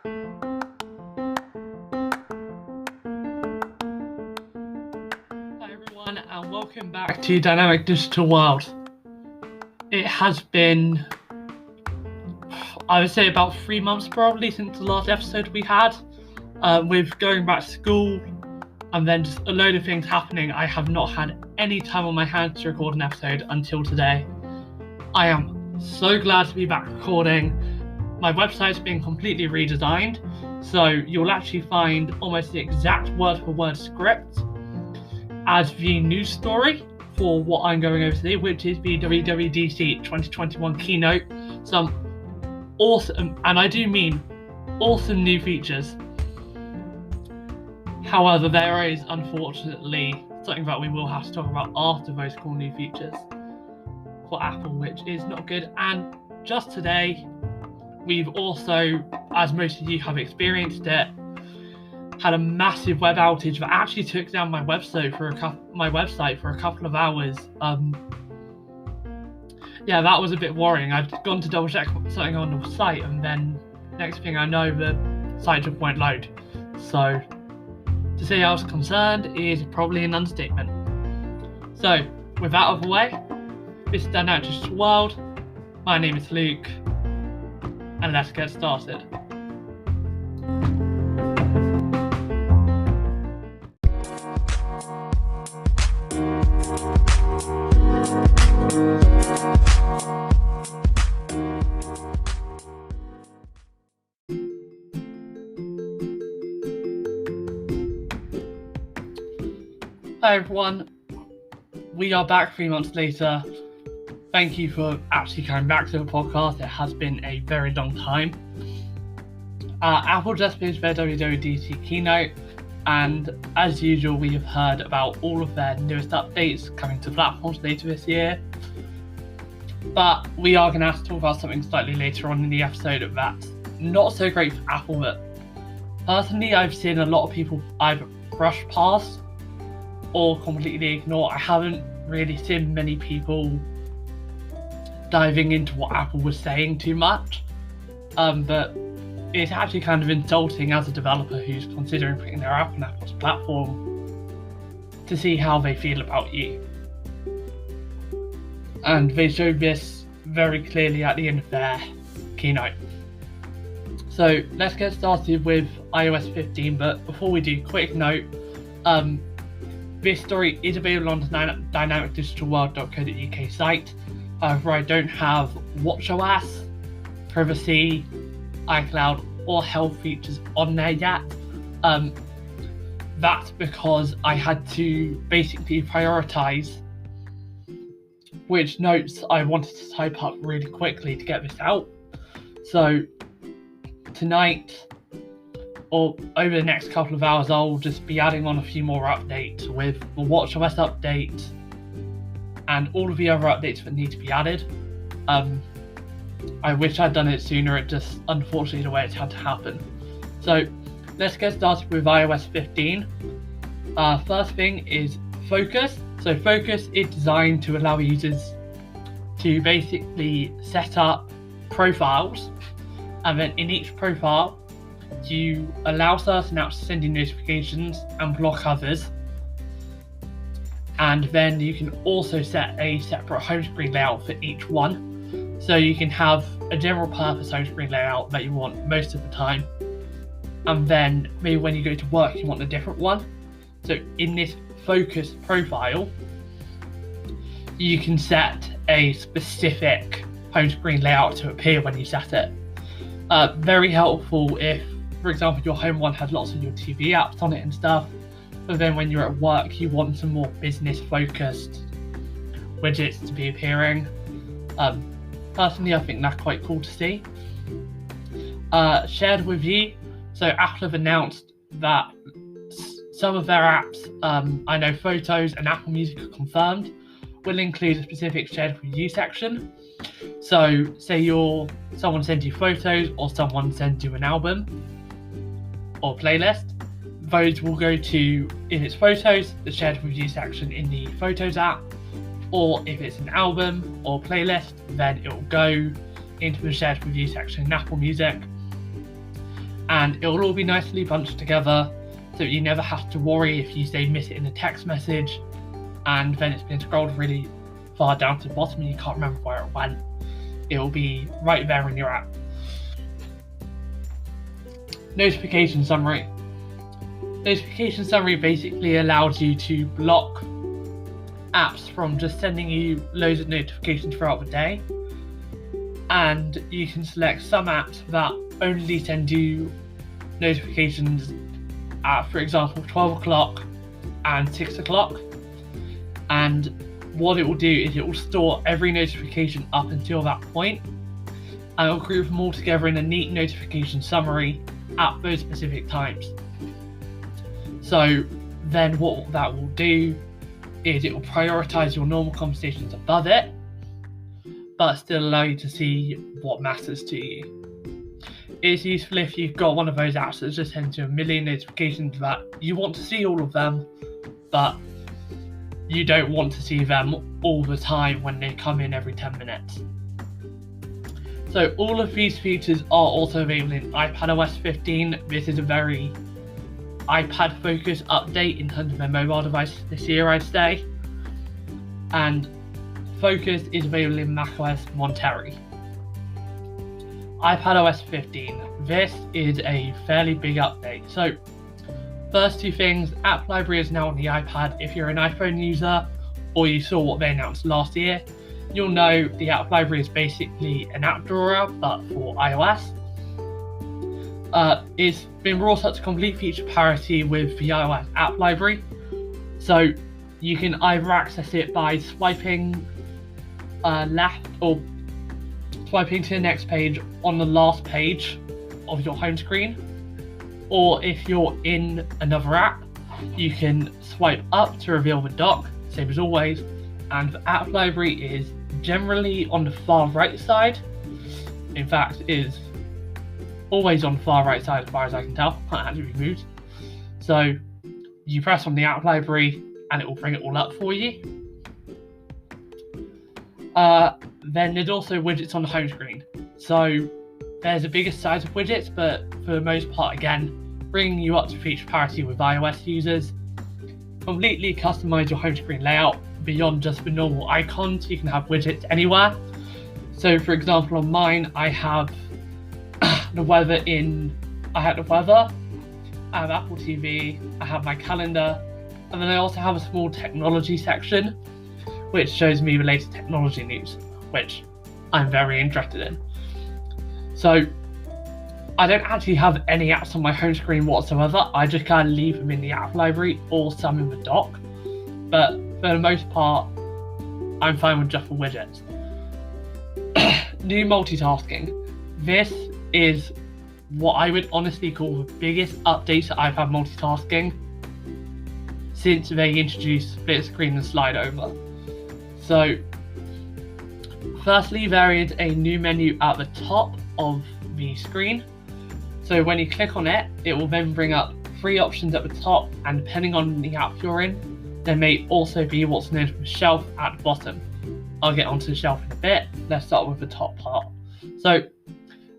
Hi everyone, and welcome back to Dynamic Digital World. It has been, I would say, about 3 months probably since the last episode we had. With going back to school and then just a load of things happening, I have not had any time on my hands to record an episode until today. I am so glad to be back recording. My website's been completely redesigned, so you'll actually find almost the exact word-for-word script as the news story for what I'm going over today, which is the WWDC 2021 Keynote. Some awesome, and I do mean awesome, new features. However, there is unfortunately something that we will have to talk about after those cool new features for Apple, which is not good. And just today, we've also, as most of you have experienced it, had a massive web outage that actually took down my website for a couple of hours. Yeah, that was a bit worrying. I'd gone to double check something on the site, and then next thing I know, the site just won't load. So to say I was concerned is probably an understatement. So with that out of the way, this is Dynamic Digital World. My name is Luke, and let's get started. Hi everyone, we are back 3 months later. Thank you for actually coming back to the podcast. It has been a very long time. Apple just finished their WWDC Keynote, and as usual we have heard about all of their newest updates coming to platforms later this year. But we are going to have to talk about something slightly later on in the episode that's not so great for Apple, but personally I've seen a lot of people either brush past or completely ignore. I haven't really seen many people diving into what Apple was saying too much, but it's actually kind of insulting as a developer who's considering putting their app on Apple's platform to see how they feel about you. And they showed this very clearly at the end of their keynote. So let's get started with iOS 15, but before we do, quick note, this story is available on the dynamicdigitalworld.co.uk site. However, I don't have watchOS, privacy, iCloud, or health features on there yet. That's because I had to basically prioritize which notes I wanted to type up really quickly to get this out. So tonight, or over the next couple of hours, I'll just be adding on a few more updates with the watchOS update and all of the other updates that need to be added. I wish I'd done it sooner, it just unfortunately the way it's had to happen. So let's get started with iOS 15. First thing is Focus. So Focus is designed to allow users to basically set up profiles, and then in each profile you allow certain apps to send you notifications and block others. And then you can also set a separate home screen layout for each one. So you can have a general purpose home screen layout that you want most of the time, and then maybe when you go to work you want a different one. So in this Focus profile, you can set a specific home screen layout to appear when you set it. Very helpful if, for example, your home one has lots of your TV apps on it and stuff, but then when you're at work you want some more business focused widgets to be appearing. Personally I think that's quite cool to see. Shared with you, so Apple have announced that some of their apps, I know Photos and Apple Music are confirmed, will include a specific shared with you section. So say someone sends you photos or someone sends you an album or playlist, those will go to, if it's photos, the shared with you section in the Photos app, or if it's an album or playlist, then it will go into the shared with you section in Apple Music. and it will all be nicely bunched together, so you never have to worry if you say miss it in a text message and then it's been scrolled really far down to the bottom and you can't remember where it went. It will be right there in your app. Notification summary. Notification summary basically allows you to block apps from just sending you loads of notifications throughout the day, and you can select some apps that only send you notifications at, for example, 12 o'clock and 6 o'clock, and what it will do is it will store every notification up until that point, and it will group them all together in a neat notification summary at those specific times. So then what that will do is it will prioritize your normal conversations above it, but still allow you to see what matters to you. It's useful if you've got one of those apps that just sends you a million notifications that you want to see all of them, but you don't want to see them all the time when they come in every 10 minutes. So all of these features are also available in iPadOS 15. This is a very iPad focused update in terms of their mobile device this year, I'd say. And Focus is available in macOS Monterey. iPadOS 15. This is a fairly big update. So first two things, App Library is now on the iPad. If you're an iPhone user or you saw what they announced last year, you'll know the App Library is basically an app drawer but for iOS. It's been brought up to complete feature parity with the iOS App Library. So you can either access it by swiping left or swiping to the next page on the last page of your home screen, or if you're in another app, you can swipe up to reveal the dock, same as always, and the App Library is generally on the far right side. In fact, it is always on the far right side as far as I can tell, can't actually be moved. So you press on the App Library and it will bring it all up for you. Then there's also widgets on the home screen. So there's a bigger size of widgets, but for the most part, again, bringing you up to feature parity with iOS users. Completely customize your home screen layout beyond just the normal icons. You can have widgets anywhere. So for example, on mine, I have the weather, I have Apple TV, I have my calendar, and then I also have a small technology section, which shows me the latest technology news, which I'm very interested in. So I don't actually have any apps on my home screen whatsoever. I just kind of leave them in the App Library or some in the dock. But for the most part, I'm fine with just the widgets. New multitasking. This is what I would honestly call the biggest update to iPad multitasking since they introduced split screen and slide over. So firstly, there is a new menu at the top of the screen. So when you click on it, it will then bring up 3 options at the top, and depending on the app you're in, there may also be what's known as the shelf at the bottom. I'll get onto the shelf in a bit. Let's start with the top part. So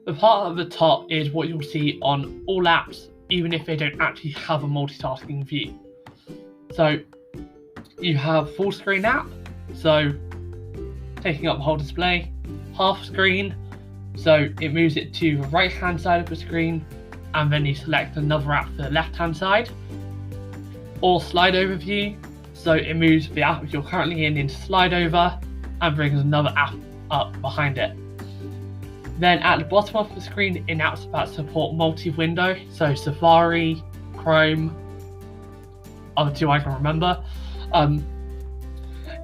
the part at the top is what you'll see on all apps, even if they don't actually have a multitasking view. So you have full screen app, so taking up the whole display, half screen, so it moves it to the right hand side of the screen, and then you select another app for the left hand side, or slide over view, so it moves the app you're currently in into slide over and brings another app up behind it. Then at the bottom of the screen, in apps that support multi-window, so Safari, Chrome, other two I can remember,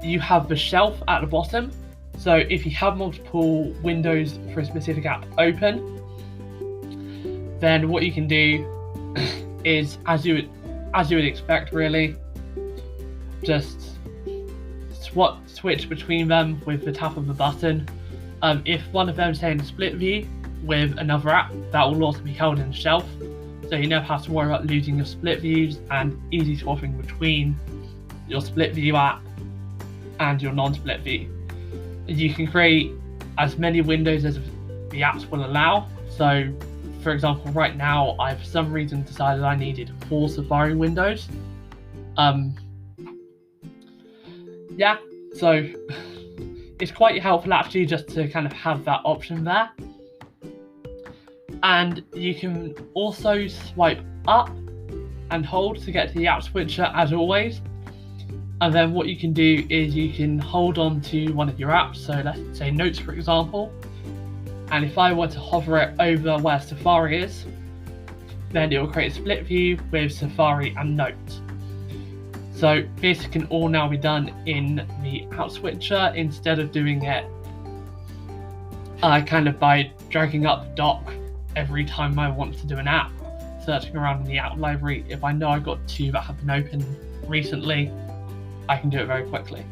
you have the shelf at the bottom. So if you have multiple windows for a specific app open, then what you can do is, as you would expect really, just switch between them with the tap of the button. If one of them is in split view with another app, that will also be held in the shelf, so you never have to worry about losing your split views, and easy swapping between your split view app and your non-split view. You can create as many windows as the apps will allow, so for example, right now, I for some reason decided I needed 4 Safari windows. Yeah, so it's quite helpful actually just to kind of have that option there. And you can also swipe up and hold to get to the app switcher as always. And then what you can do is you can hold on to one of your apps, so let's say Notes for example, and if I were to hover it over where Safari is, then it will create a split view with Safari and Notes. So this can all now be done in the app switcher instead of doing it kind of by dragging up the dock every time I want to do an app, searching around in the app library. If I know I've got 2 that have been open recently, I can do it very quickly.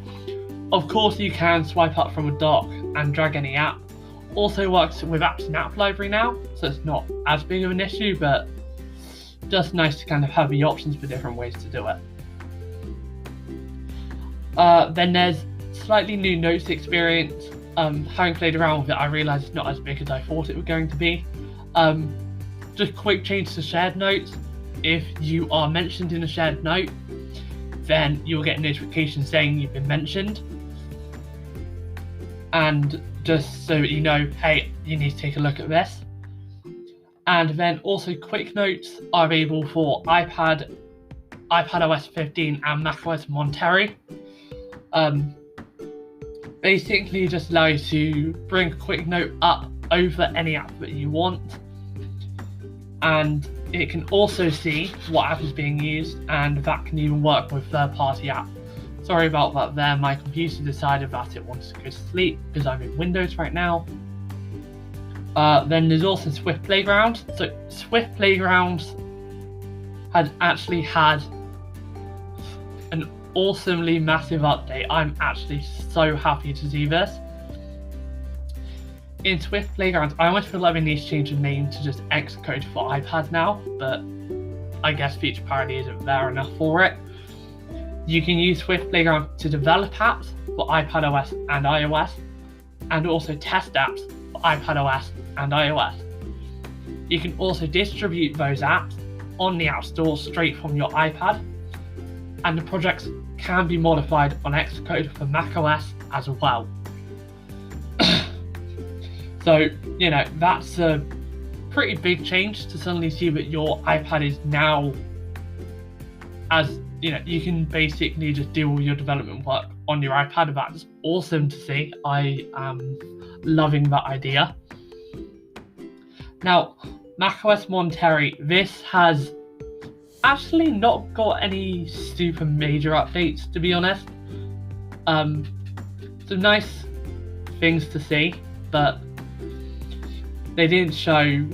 Of course, you can swipe up from a dock and drag any app. Also works with apps in app library now, so it's not as big of an issue, but just nice to kind of have the options for different ways to do it. Then there's slightly new Notes experience. Having played around with it, I realised it's not as big as I thought it was going to be. Just quick change to shared notes. If you are mentioned in a shared note, then you'll get a notification saying you've been mentioned. And just so that you know, hey, you need to take a look at this. And then also quick notes are available for iPad, iPadOS 15 and macOS Monterey. Basically just allow you to bring a quick note up over any app that you want, and it can also see what app is being used, and that can even work with third-party apps. Sorry about that there, my computer decided that it wanted to go to sleep because I'm in Windows right now. Then there's also Swift Playground. So Swift Playground had actually had an awesomely massive update. I'm actually so happy to see this. In Swift Playground, I almost feel like we need to change the name to just Xcode for iPad now, but I guess feature parity isn't there enough for it. You can use Swift Playground to develop apps for iPadOS and iOS, and also test apps for iPadOS and iOS. You can also distribute those apps on the App Store straight from your iPad, and the projects can be modified on Xcode for macOS as well. So, you know, that's a pretty big change to suddenly see that your iPad is now, as you know, you can basically just do all your development work on your iPad. That's awesome to see. I am loving that idea. Now, macOS Monterey, this has actually not got any super major updates, to be honest. Some nice things to see, but they didn't show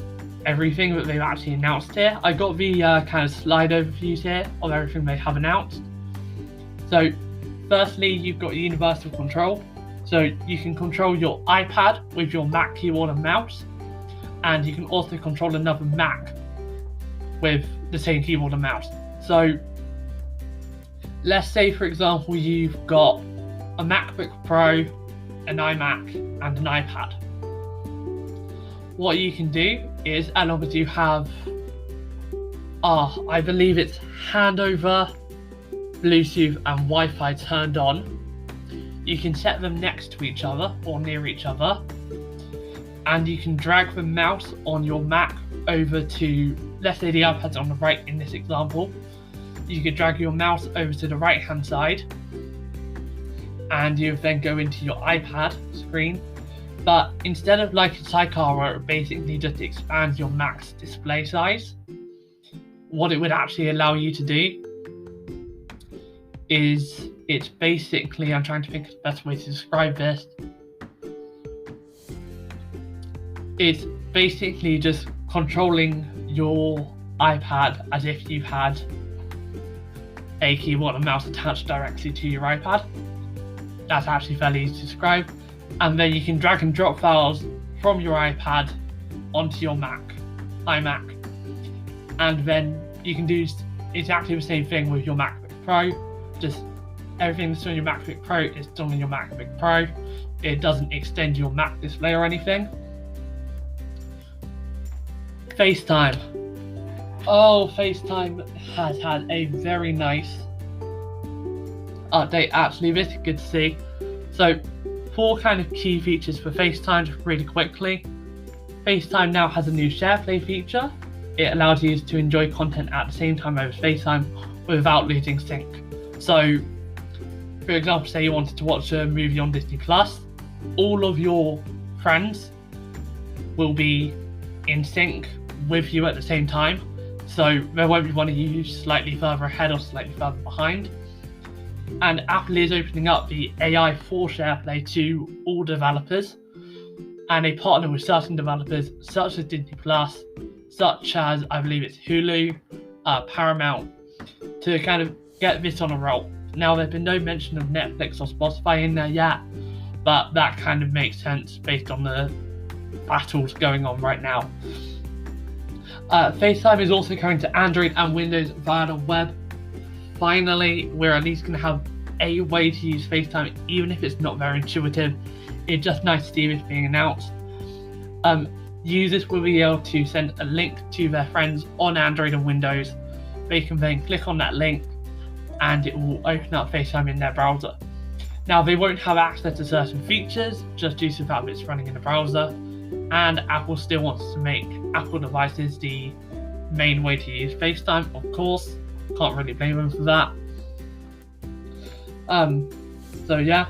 everything that they've actually announced here. I got the kind of slide overviews here of everything they have announced. So firstly, you've got universal control. So you can control your iPad with your Mac keyboard and mouse, and you can also control another Mac with the same keyboard and mouse. So let's say, for example, you've got a MacBook Pro, an iMac, and an iPad. What you can do is, as long as you have, I believe it's handover, Bluetooth, and Wi-Fi turned on, you can set them next to each other or near each other, and you can drag the mouse on your Mac over to, let's say the iPad's on the right in this example, you could drag your mouse over to the right hand side, and you then go into your iPad screen. But instead of like a sidecar where it basically just expands your Mac's display size, what it would actually allow you to do is, it's basically, I'm trying to think of the best way to describe this. It's basically just controlling your iPad as if you had a keyboard and mouse attached directly to your iPad. That's actually fairly easy to describe. And then you can drag and drop files from your iPad onto your iMac. And then you can do exactly the same thing with your MacBook Pro. Just everything that's on your MacBook Pro is done on your MacBook Pro. It doesn't extend your Mac display or anything. FaceTime. Oh, FaceTime has had a very nice update, actually. Really good to see. So, 4 kind of key features for FaceTime just really quickly. FaceTime now has a new share play feature. It allows users to enjoy content at the same time over FaceTime without losing sync. So, for example, say you wanted to watch a movie on Disney Plus, all of your friends will be in sync with you at the same time. So there won't be one of you slightly further ahead or slightly further behind. And Apple is opening up the AI for SharePlay to all developers, and they partner with certain developers such as Disney Plus, such as I believe it's Hulu, Paramount, to kind of get this on a roll. Now, there's been no mention of Netflix or Spotify in there yet, but that kind of makes sense based on the battles going on right now. FaceTime is also coming to Android and Windows via the web. Finally, we're at least going to have a way to use FaceTime, even if it's not very intuitive. It's just nice to see this being announced. Users will be able to send a link to their friends on Android and Windows. They can then click on that link and it will open up FaceTime in their browser. Now, they won't have access to certain features just due to the fact that it's running in the browser, and Apple still wants to make Apple devices the main way to use FaceTime, of course. Can't really blame them for that. So yeah,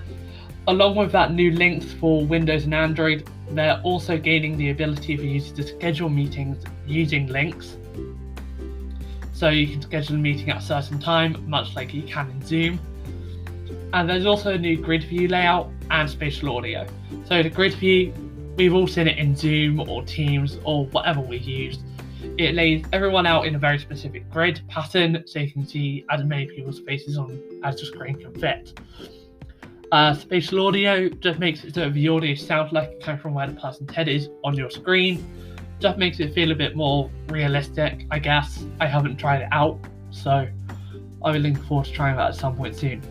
along with that new links for Windows and Android, they're also gaining the ability for users to schedule meetings using links. So you can schedule a meeting at a certain time, much like you can in Zoom. And there's also a new grid view layout and spatial audio. So the grid view, we've all seen it in Zoom or Teams or whatever we use. It lays everyone out in a very specific grid pattern so you can see as many people's faces on as the screen can fit. Spatial audio just makes it so the audio sounds like it comes from where the person's head is on your screen. Just makes it feel a bit more realistic, I guess. I haven't tried it out, so I'll be looking forward to trying that at some point soon.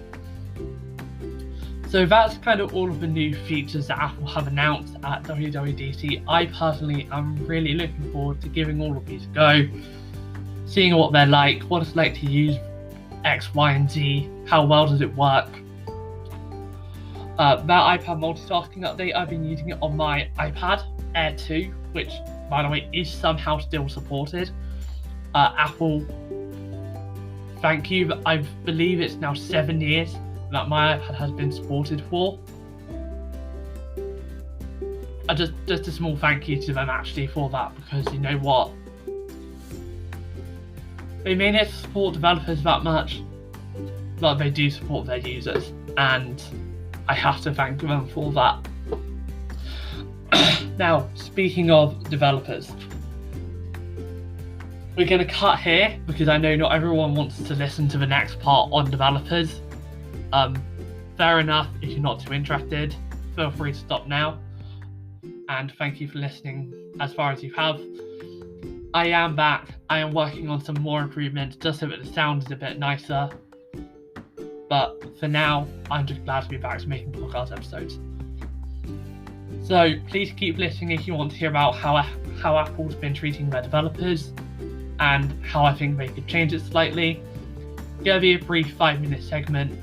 So that's kind of all of the new features that Apple have announced at WWDC. I personally am really looking forward to giving all of these a go, seeing what they're like, what it's like to use X, Y, and Z, how well does it work. That iPad multitasking update, I've been using it on my iPad Air 2, which, by the way, is somehow still supported. Apple, thank you. I believe it's now 7 years that my iPad has been supported for. Just a small thank you to them actually for that, because you know what? They may not support developers that much, but they do support their users, and I have to thank them for that. Now, speaking of developers, we're going to cut here because I know not everyone wants to listen to the next part on developers. Fair enough, if you're not too interested, feel free to stop now. And thank you for listening as far as you have. I am back. I am working on some more improvements just so that the sound is a bit nicer. But for now, I'm just glad to be back to making podcast episodes. So please keep listening if you want to hear about how Apple's been treating their developers and how I think they could change it slightly. Gonna be a brief 5-minute segment.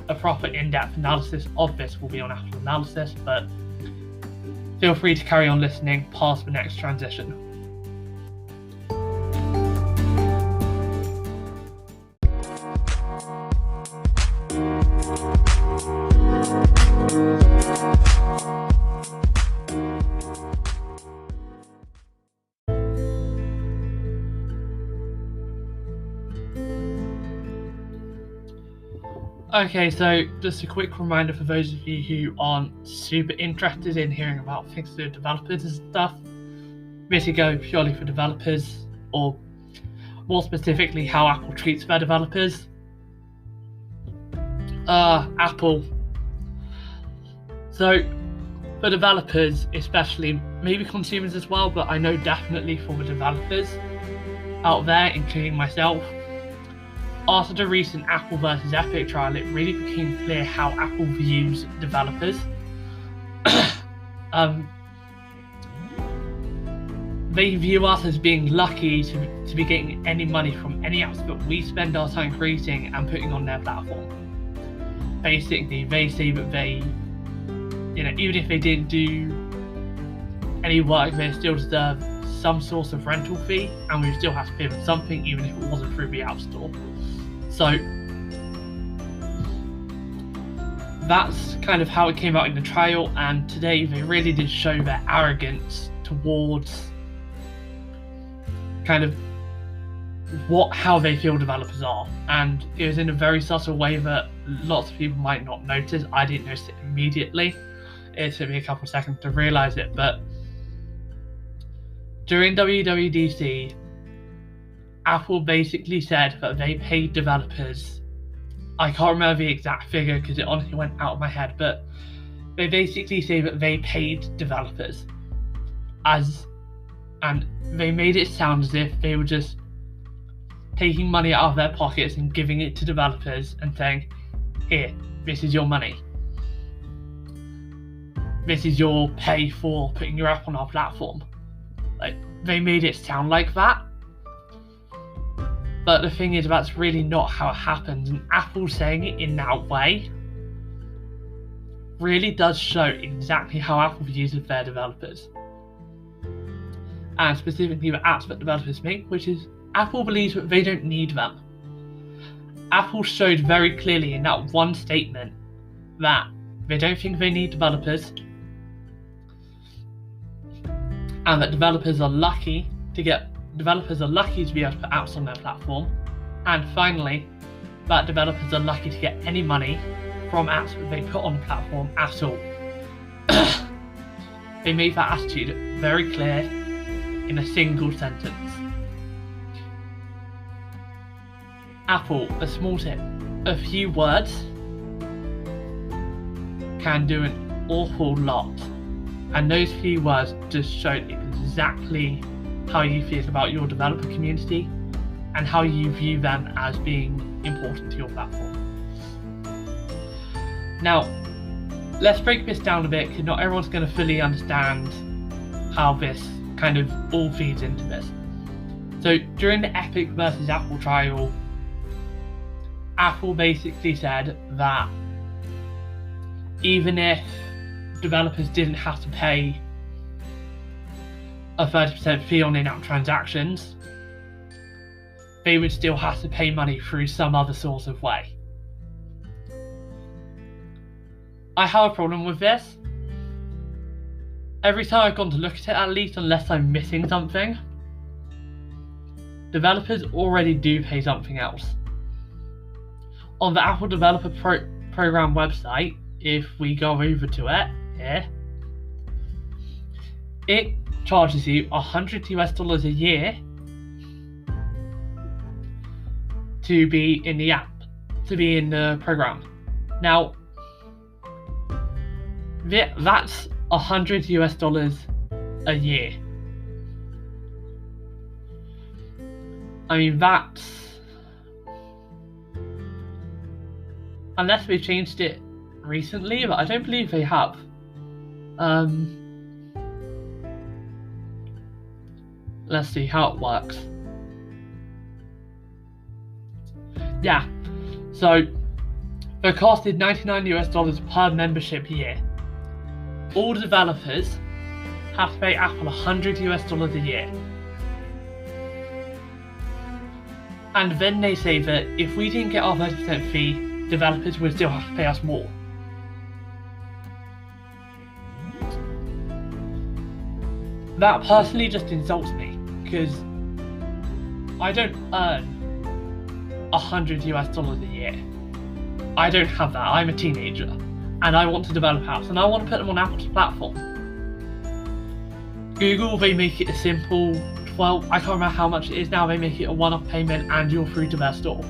A proper in-depth analysis of this will be on Apple Analysis, but feel free to carry on listening past the next transition. Okay, so just a quick reminder for those of you who aren't super interested in hearing about things to do with developers and stuff. This will go purely for developers, or more specifically how Apple treats their developers. Apple. So for developers especially, maybe consumers as well, but I know definitely for the developers out there, including myself, after the recent Apple versus Epic trial, it really became clear how Apple views they view us as being lucky to be getting any money from any apps that we spend our time creating and putting on their platform. Basically, they say that they, even if they didn't do any work, they still deserve some sort of rental fee, and we still have to pay them something, even if it wasn't through the App Store. So that's kind of how it came out in the trial, and today they really did show their arrogance towards kind of how they feel developers are, and it was in a very subtle way that lots of people might not notice. I didn't notice it immediately. It took me a couple of seconds to realize it, but during WWDC, Apple basically said that they paid developers, I can't remember the exact figure because it honestly went out of my head, but they basically say that they paid developers and they made it sound as if they were just taking money out of their pockets and giving it to developers and saying, here, this is your money. This is your pay for putting your app on our platform. Like, they made it sound like that. But the thing is, that's really not how it happens, and Apple saying it in that way really does show exactly how Apple uses their developers. And specifically the apps that developers make, which is Apple believes that they don't need them. Apple showed very clearly in that one statement that they don't think they need developers, and that developers are lucky to be able to put apps on their platform, and finally, that developers are lucky to get any money from apps that they put on the platform at all. They made that attitude very clear in a single sentence. Apple, a small tip, a few words can do an awful lot, and those few words just showed exactly how you feel about your developer community and how you view them as being important to your platform. Now, let's break this down a bit, because not everyone's going to fully understand how this kind of all feeds into this. So during the Epic versus Apple trial, Apple basically said that even if developers didn't have to pay a 30% fee on in-app transactions, they would still have to pay money through some other sort of way. I have a problem with this. Every time I've gone to look at it, at least, unless I'm missing something, developers already do pay something else. On the Apple Developer Program website, if we go over to it here, it charges you $100 a year to be in the app, to be in the program. Now, that's $100 a year. I mean, that's, unless they changed it recently, but I don't believe they have. Let's see how it works. Yeah, so the cost is $99 per membership year. All developers have to pay Apple $100 a year. And then they say that if we didn't get our 30% fee, developers would still have to pay us more. That personally just insults me, because I don't earn $100 a year. I don't have that. I'm a teenager, and I want to develop apps, and I want to put them on Apple's platform. Google, they make it a simple, well, I can't remember how much it is now, they make it a one-off payment and you're through to their store.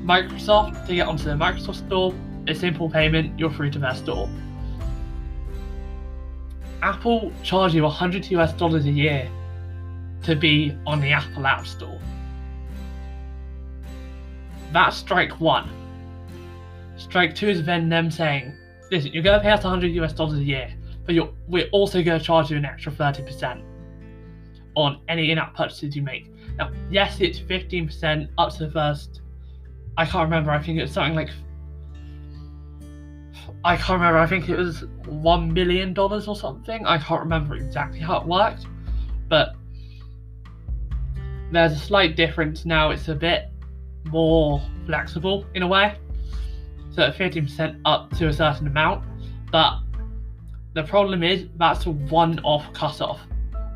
Microsoft, to get onto the Microsoft store, a simple payment, you're through to their store. Apple charge you $100 a year to be on the Apple App Store. That's strike one. Strike two is then them saying, listen, you're going to pay us $100 a year, but we're also going to charge you an extra 30%. on any in-app purchases you make. Now, yes, it's 15% up to the first. I can't remember. I think it was something like. I can't remember. I think it was $1 million or something. I can't remember exactly how it worked, but there's a slight difference now. It's a bit more flexible in a way. So at 15% up to a certain amount, but the problem is that's a one-off cut-off.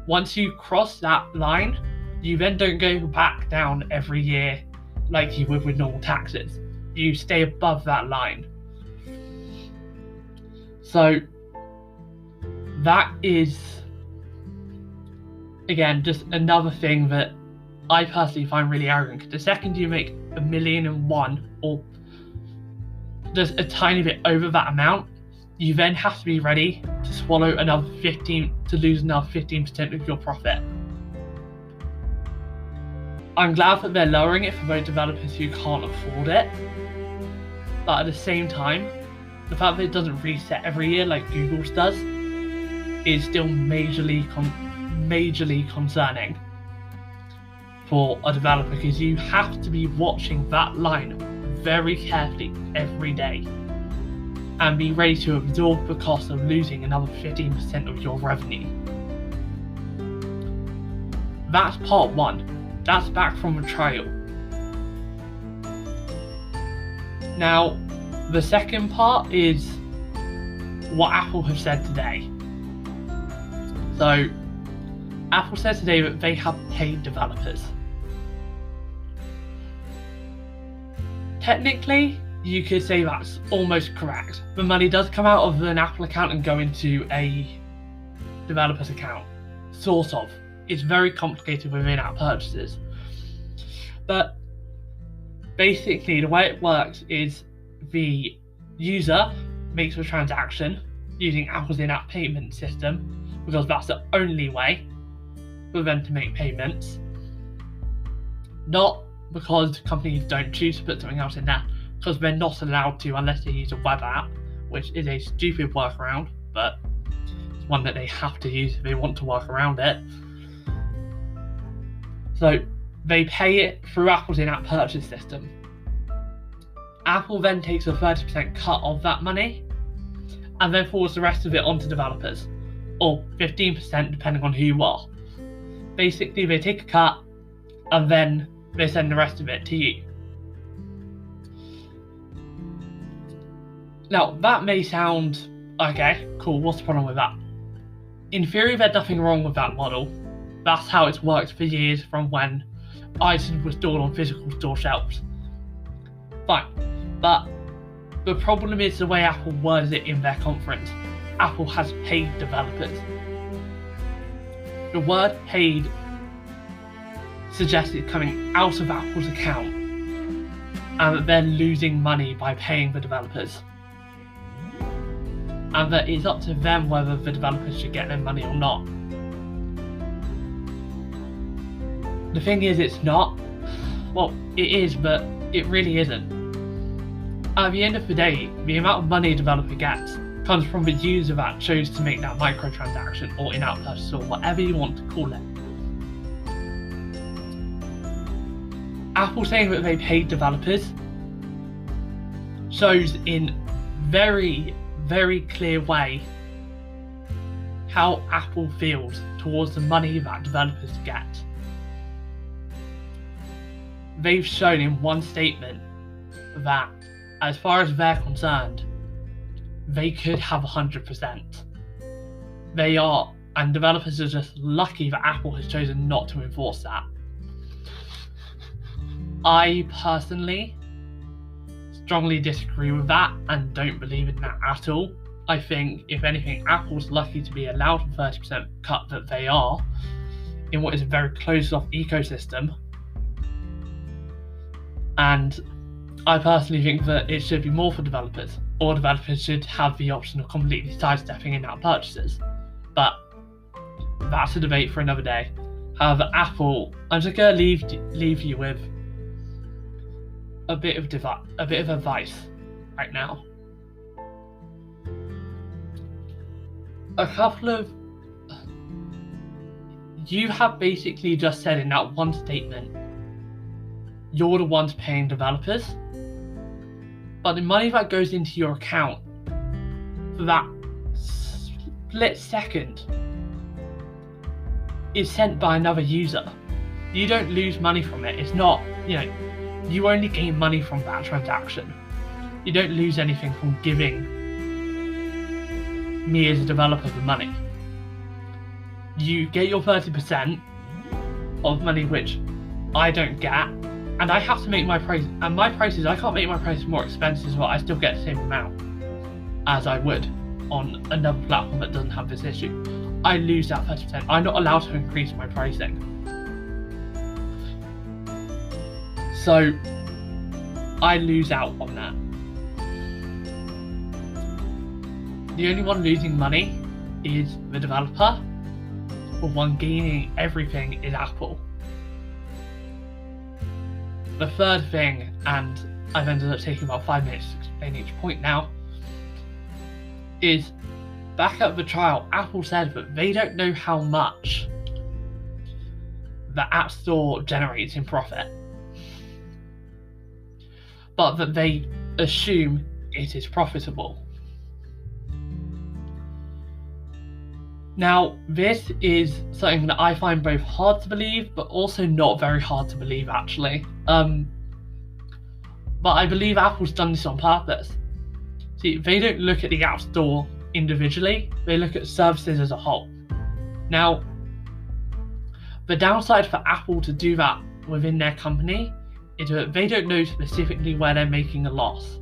Once you cross that line, you then don't go back down every year like you would with normal taxes. You stay above that line. So that is, again, just another thing that I personally find really arrogant. The second you make $1,000,001 or just a tiny bit over that amount, you then have to be ready to swallow another 15, to lose another 15% of your profit. I'm glad that they're lowering it for those developers who can't afford it, but at the same time, the fact that it doesn't reset every year like Google's does is still majorly concerning for a developer, because you have to be watching that line very carefully every day and be ready to absorb the cost of losing another 15% of your revenue. That's part one. That's back from a trial. Now, the second part is what Apple have said today. So, Apple said today that they have paid developers. Technically, you could say that's almost correct. The money does come out of an Apple account and go into a developer's account. Sort of. It's very complicated with in-app purchases. But basically, the way it works is the user makes a transaction using Apple's in-app payment system, because that's the only way for them to make payments. Not because companies don't choose to put something else in there, because they're not allowed to unless they use a web app, which is a stupid workaround, but it's one that they have to use if they want to work around it. So they pay it through Apple's in-app purchase system. Apple then takes a 30% cut of that money and then forwards the rest of it onto developers, or 15% depending on who you are. Basically, they take a cut and then they send the rest of it to you. Now, that may sound, okay, cool, what's the problem with that? In theory, there's nothing wrong with that model. That's how it's worked for years from when items were stored on physical store shelves. Fine, but the problem is the way Apple words it in their conference. Apple has paid developers. The word paid suggests it's coming out of Apple's account and that they're losing money by paying the developers. And that it's up to them whether the developers should get their money or not. The thing is, it's not. Well, it is, but it really isn't. At the end of the day, the amount of money a developer gets comes from the user that chose to make that microtransaction or in-app purchase or whatever you want to call it. Apple saying that they paid developers shows in very, very clear way how Apple feels towards the money that developers get. They've shown in one statement that, as far as they're concerned, they could have 100%. They are, and developers are just lucky that Apple has chosen not to enforce that. I personally strongly disagree with that and don't believe in that at all. I think, if anything, Apple's lucky to be allowed the 30% cut that they are in what is a very closed-off ecosystem. And I personally think that it should be more for developers, or developers should have the option of completely sidestepping in-app purchases. But that's a debate for another day. However, Apple, I'm just going to leave you with a bit of advice right now. you have basically just said in that one statement, you're the ones paying developers, but the money that goes into your account for that split second is sent by another user. You don't lose money from it. It's not, you only gain money from that transaction. You don't lose anything from giving me as a developer the money. You get your 30% of money which I don't get, and I have to make my price, and my prices, I can't make my prices more expensive, but I still get the same amount as I would on another platform that doesn't have this issue. I lose that 30%. I'm not allowed to increase my pricing. So I lose out on that. The only one losing money is the developer, but one gaining everything is Apple. The third thing, and I've ended up taking about 5 minutes to explain each point now, is back at the trial, Apple said that they don't know how much the App Store generates in profit, but that they assume it is profitable. Now, this is something that I find both hard to believe, but also not very hard to believe, actually. But I believe Apple's done this on purpose. See, they don't look at the App Store individually, they look at services as a whole. Now, the downside for Apple to do that within their company is that they don't know specifically where they're making a loss.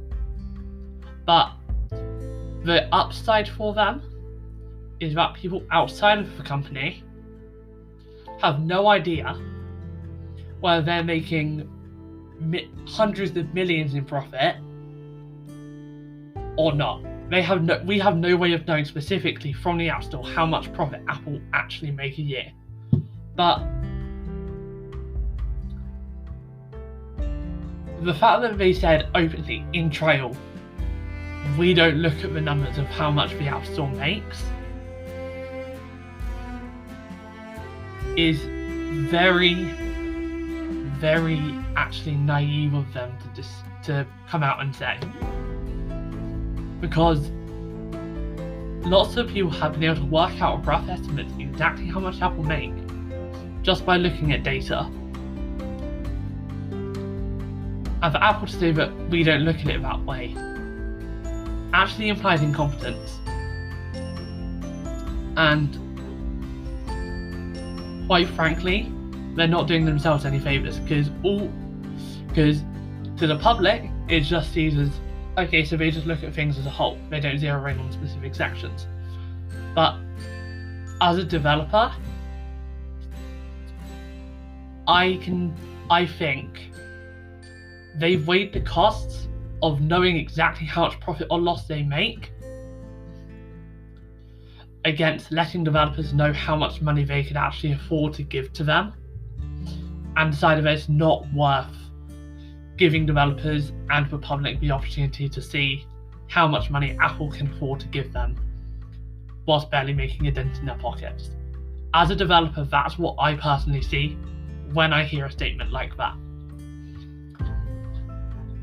But the upside for them is that people outside of the company have no idea whether they're making hundreds of millions in profit or not. We have no way of knowing specifically from the App Store how much profit Apple actually make a year. But the fact that they said openly in trial, we don't look at the numbers of how much the App Store makes, is very, very actually naive of them to come out and say. Because lots of people have been able to work out a rough estimate of exactly how much Apple make just by looking at data. And for Apple to say that we don't look at it that way actually implies incompetence. And quite frankly, they're not doing themselves any favours, because to the public it just sees as, okay, so they just look at things as a whole, they don't zero in on specific sections. But as a developer, I think they've weighed the costs of knowing exactly how much profit or loss they make against letting developers know how much money they could actually afford to give to them, and decided that it's not worth giving developers and the public the opportunity to see how much money Apple can afford to give them whilst barely making a dent in their pockets. As a developer, that's what I personally see when I hear a statement like that.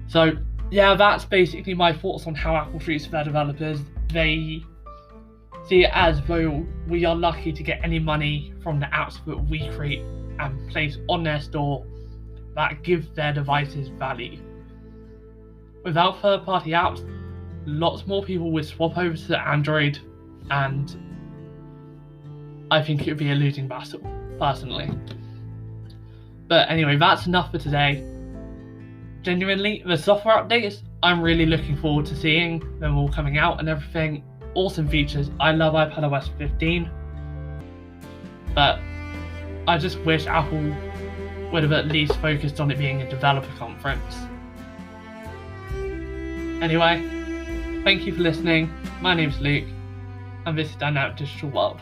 So yeah, that's basically my thoughts on how Apple treats their developers. They see it as though we are lucky to get any money from the apps that we create and place on their store that give their devices value. Without third-party apps, lots more people would swap over to Android, and I think it would be a losing battle, personally. But anyway, that's enough for today. Genuinely, the software updates, I'm really looking forward to seeing them all coming out and everything. Awesome features. I love iPadOS 15. But I just wish Apple would have at least focused on it being a developer conference. Anyway, thank you for listening. My name's Luke, and this is Dynamic Digital World.